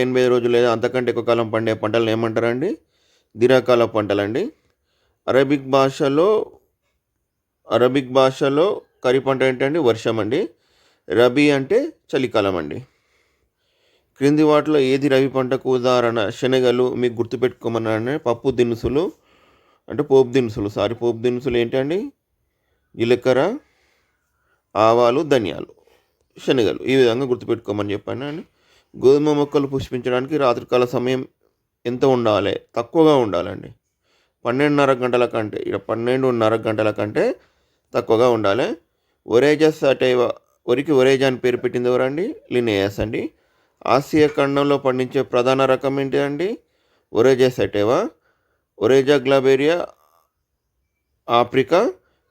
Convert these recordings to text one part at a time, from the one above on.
85 రోజులు లేదా అంతకంటే ఎక్కువ కాలం పండే పంటలను ఏమంటారండి? దీర్ఘకాల పంటలండి. అరబిక్ భాషలో అరబిక్ భాషలో ఖరీఫ్ పంట ఏంటండి? వర్షం అండి. రబీ అంటే చలికాలం అండి. క్రింది వాటిలో ఏది రబీ పంటకు ఉదాహరణ? శనగలు మీకు గుర్తుపెట్టుకోమన్నానే పప్పు దినుసులు అంటే పోపు దినుసులు ఏంటండి? జీలకర్ర, ఆవాలు, ధనియాలు, శనగలు ఈ విధంగా గుర్తుపెట్టుకోమని చెప్పాను అండి. గోధుమ మొక్కలు పుష్పించడానికి రాత్రికాల సమయం ఎంత ఉండాలి? తక్కువగా ఉండాలండి. 12:30 గంటల కంటే 12:30 గంటల కంటే తక్కువగా ఉండాలి. ఒరేజస్ సటైవా వరికి ఒరేజా అని పేరు పెట్టింది ఎవరండి? లినేయస్ అండి. ఆసియా ఖండంలో పండించే ప్రధాన రకం ఏంటిదండి? ఒరేజా సటైవా, ఒరేజా గ్లాబేరియా ఆఫ్రికా,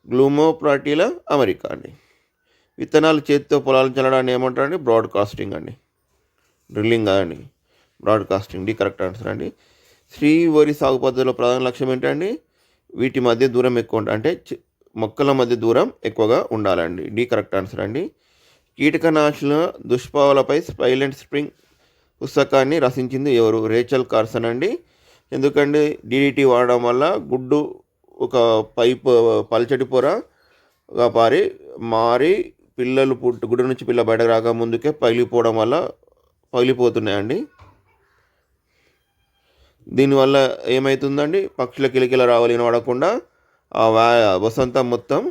గ్లూమోప్లాటిలా అమెరికా అండి. విత్తనాలు చేతితో పొలాలు చల్లడాన్ని ఏమంటారండి? బ్రాడ్కాస్టింగ్ అండి. డ్రిల్లింగ్ కాదండి, బ్రాడ్కాస్టింగ్. డి కరెక్ట్ ఆన్సర్ అండి. శ్రీ వరి సాగు పద్ధతిలో ప్రధాన లక్ష్యం ఏంటండి? వీటి మధ్య దూరం ఎక్కువ అంటే మొక్కల మధ్య దూరం ఎక్కువగా ఉండాలండి. డి కరెక్ట్ ఆన్సర్ అండి. కీటకనాశుల దుష్ప్రభావాలపై సైలెంట్ స్ప్రింగ్ పుస్తకాన్ని రచించింది ఎవరు? రేచల్ కార్సన్ అండి. ఎందుకంటే డిడిటి వాడడం వల్ల గుడ్డు ఒక పల్చటి పొరగా మారి పిల్లలు గుడ్డు నుంచి పిల్ల బయటకు రాక ముందుకే పగిలిపోవడం వల్ల పగిలిపోతున్నాయండి. దీనివల్ల ఏమవుతుందండి? పక్షుల కిలకిల రావాలి వినబడకుండా ఆ వసంతం మొత్తం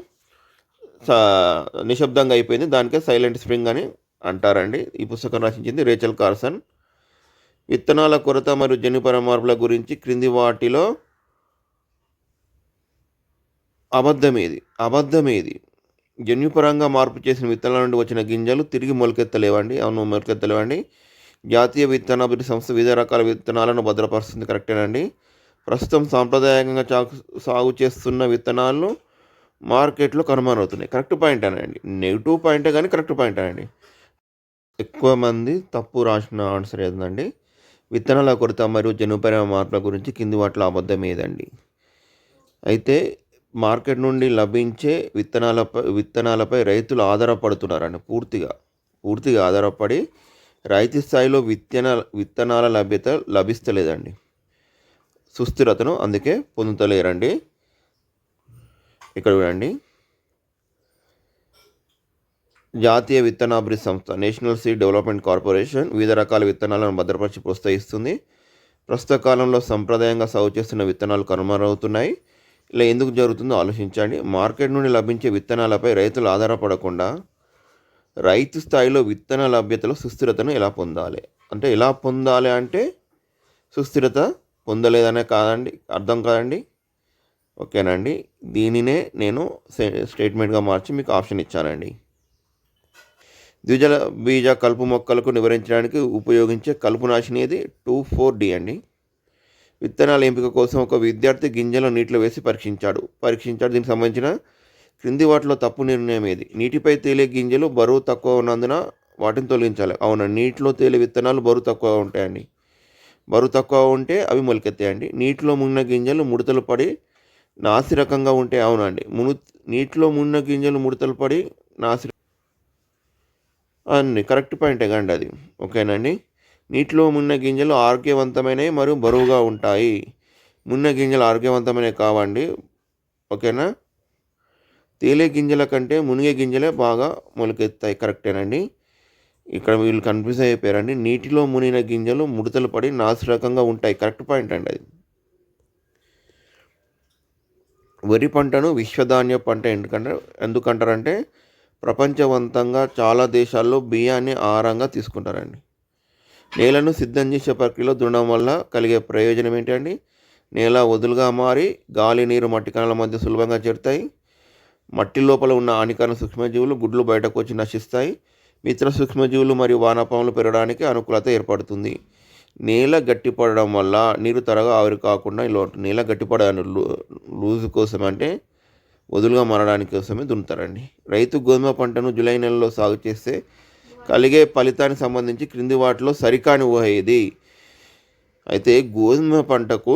నిశ్శబ్దంగా అయిపోయింది. దానికే సైలెంట్ స్ప్రింగ్ అని అంటారండి. ఈ పుస్తకం రచించింది రేచల్ కార్సన్. విత్తనాల కొరత మరియు జన్యుపర మార్పుల గురించి క్రింది వాటిలో అబద్ధమేది? జన్యుపరంగా మార్పు చేసిన విత్తనాల నుండి వచ్చిన గింజలు తిరిగి మొలకెత్తలేవండి. అవును, మొలకెత్తలేవండి. జాతీయ విత్తనాభివృద్ధి సంస్థ వివిధ రకాల విత్తనాలను భద్రపరుస్తుంది. కరెక్టేనండి. ప్రస్తుతం సాంప్రదాయకంగా సాగు చేస్తున్న విత్తనాలు మార్కెట్లో కనుమరుగవుతున్నాయి. కరెక్ట్ పాయింట్ అనండి. నెగిటివ్ పాయింటే కానీ కరెక్ట్ పాయింట్ అనండి. ఎక్కువ మంది తప్పు రాసిన ఆన్సర్ ఏదండి? విత్తనాల కొరత మరియు జన్యుపర మార్పుల గురించి కింది వాటిలో అబద్ధం ఏదండి? అయితే మార్కెట్ నుండి లభించే విత్తనాలపై రైతులు ఆధారపడుతున్నారండి. పూర్తిగా ఆధారపడి రైతు స్థాయిలో విత్తనాల లభ్యత లభిస్తలేదండి. సుస్థిరతను అందుకే పొందుతలేరండి. ఇక్కడ చూడండి, జాతీయ విత్తనాభివృద్ధి సంస్థ నేషనల్ సీడ్ డెవలప్మెంట్ కార్పొరేషన్ వివిధ రకాల విత్తనాలను భద్రపరిచి ప్రోత్సహిస్తుంది. ప్రస్తుత కాలంలో సంప్రదాయంగా సాగు చేస్తున్న విత్తనాలు కనుమరుగవుతున్నాయి. ఇలా ఎందుకు జరుగుతుందో ఆలోచించండి. మార్కెట్ నుండి లభించే విత్తనాలపై రైతులు ఆధారపడకుండా రైతు స్థాయిలో విత్తన లభ్యతలో సుస్థిరతను ఎలా పొందాలి అంటే సుస్థిరత పొందలేదనే కాదండి, అర్థం కాదండి. ఓకేనండి. దీనినే నేను స్టేట్మెంట్గా మార్చి మీకు ఆప్షన్ ఇచ్చానండి. ద్విజల బీజ కలుపు మొక్కలకు నివారించడానికి ఉపయోగించే కలుపు నాశిని ఏది? 2,4-D అండి. విత్తనాల ఎంపిక కోసం ఒక విద్యార్థి గింజలను నీటిలో వేసి పరీక్షించాడు. దీనికి సంబంధించిన క్రింది వాటిలో తప్పు నిర్ణయం ఏది? నీటిపై తేలే గింజలు బరువు తక్కువ ఉన్నందున వాటిని తొలగించాలి. అవునండి. నీటిలో తేలే విత్తనాలు బరువు తక్కువ ఉంటాయండి. బరువు తక్కువ ఉంటే అవి మొలకెత్తాయండి. నీటిలో మునిగిన గింజలు ముడతలు పడి నాసిరకంగా ఉంటే అవునండి. నీటిలో మునిగిన గింజలు ముడతలు పడి అండి కరెక్ట్ పాయింటే కండి అది. ఓకేనండి. నీటిలో మునిగిన గింజలు ఆరోగ్యవంతమైనవి మరియు బరువుగా ఉంటాయి. మునిగిన గింజలు ఆరోగ్యవంతమైనవి కావండి. ఓకేనా. తేలే గింజల కంటే మునిగే గింజలే బాగా మొలకెత్తాయి. కరెక్టేనండి. ఇక్కడ వీళ్ళు కన్ఫ్యూజ్ అయిపోయారండి. నీటిలో మునిగిన గింజలు ముడతలు పడి నాసిరకంగా ఉంటాయి. కరెక్ట్ పాయింట్ అండి అది. వరి పంటను విశ్వధాన్య పంట ఎందుకంటారంటే ప్రపంచవ్యాప్తంగా చాలా దేశాల్లో బియ్యాన్ని ఆహారంగా తీసుకుంటారండి. నేలను సిద్ధం చేసే ప్రక్రియలో దున్నడం వల్ల కలిగే ప్రయోజనం ఏంటండి? నేల వదులుగా మారి గాలి, నీరు, మట్టి కణాల మధ్య సులభంగా చేరుతాయి. మట్టి లోపల ఉన్న హానికర సూక్ష్మజీవులు గుడ్లు బయటకు వచ్చి నశిస్తాయి. మిత్ర సూక్ష్మజీవులు మరియు వానపాములు పెరగడానికి అనుకూలత ఏర్పడుతుంది. నేల గట్టిపడడం వల్ల నీరు త్వరగా ఆవిరి కాకుండా నేల గట్టిపడడానికి లూజు కోసం అంటే వదులుగా మారడానికి కోసమే దున్నుతారండి. రైతు గోధుమ పంటను జూలై నెలలో సాగు చేస్తే కలిగే ఫలితానికి సంబంధించి క్రింది వాటిలో సరికాని ఊహ ఏది? అయితే గోధుమ పంటకు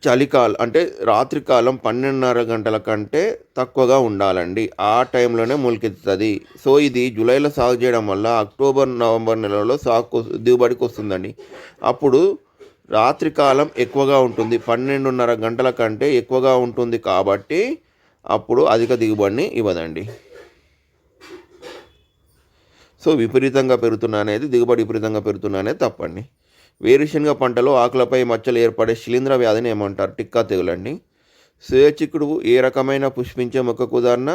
చలికాలం అంటే రాత్రికాలం 12:30 గంటల కంటే తక్కువగా ఉండాలండి. ఆ టైంలోనే మొలకెత్తుతది. సో, ఇది జూలైలో సాగు చేయడం వల్ల అక్టోబర్, నవంబర్ నెలలో దిగుబడికొస్తుందండి. అప్పుడు రాత్రికాలం ఎక్కువగా ఉంటుంది. 12:30 గంటల కంటే ఎక్కువగా ఉంటుంది కాబట్టి అప్పుడు అధిక దిగుబడిని ఇవ్వదండి. సో, దిగుబడి విపరీతంగా పెరుగుతున్నా అనేది తప్పండి. వేరుశనగ పంటలో ఆకులపై మచ్చలు ఏర్పడే శిలీంధ్ర వ్యాధిని ఏమంటారు? టిక్కా తెగులండి. సోయా చిక్కుడు ఏ రకమైన పుష్పించే మొక్కకు ఉదాహరణ?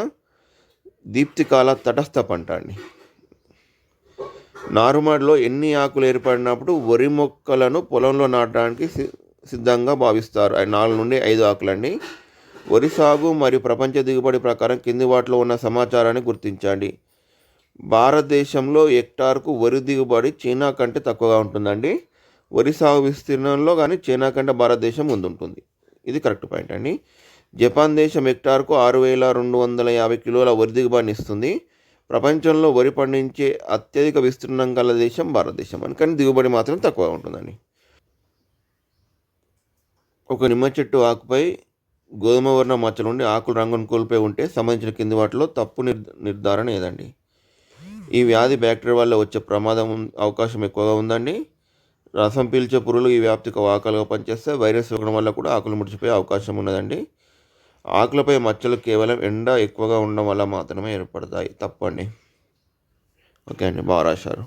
దీప్తికాల తటస్థ పంట అండి. నారుమడిలో ఎన్ని ఆకులు ఏర్పడినప్పుడు వరి మొక్కలను పొలంలో నాటడానికి సిద్ధంగా భావిస్తారు? 4 నుండి 5 ఆకులండి. వరి సాగు మరియు ప్రపంచ దిగుబడి ప్రకారం కింది వాటిలో ఉన్న సమాచారాన్ని గుర్తించండి. భారతదేశంలో హెక్టార్కు వరి దిగుబడి చైనా కంటే తక్కువగా ఉంటుందండి. వరి సాగు విస్తీర్ణంలో కానీ చైనా కంటే భారతదేశం ముందుంటుంది. ఇది కరెక్ట్ పాయింట్ అండి. జపాన్ దేశం హెక్టార్కు 6,250 కిలోల వరి దిగుబడిని ఇస్తుంది. ప్రపంచంలో వరి పండించే అత్యధిక విస్తీర్ణం గల దేశం భారతదేశం అని, కానీ దిగుబడి మాత్రం తక్కువగా ఉంటుందండి. ఒక నిమ్మ చెట్టు ఆకుపై గోధుమ వర్ణ మచ్చలు ఉండి ఆకులు రంగును కోల్పోయి ఉంటే సంబంధించిన కింది వాటిలో తప్పు నిర్ధారణ ఏదండి? ఈ వ్యాధి బ్యాక్టీరియా వల్ల వచ్చే ప్రమాదం అవకాశం ఎక్కువగా ఉందండి. రసం పీల్చే పురుగులు ఈ వ్యాప్తికి వాహకాలుగా పనిచేస్తే వైరస్ సోకడం వల్ల కూడా ఆకులు ముడిచిపోయే అవకాశం ఉన్నదండి. ఆకులపై మచ్చలు కేవలం ఎండ ఎక్కువగా ఉండడం వల్ల మాత్రమే ఏర్పడతాయి. తప్పండి. ఓకే అండి, బాగా రాశారు.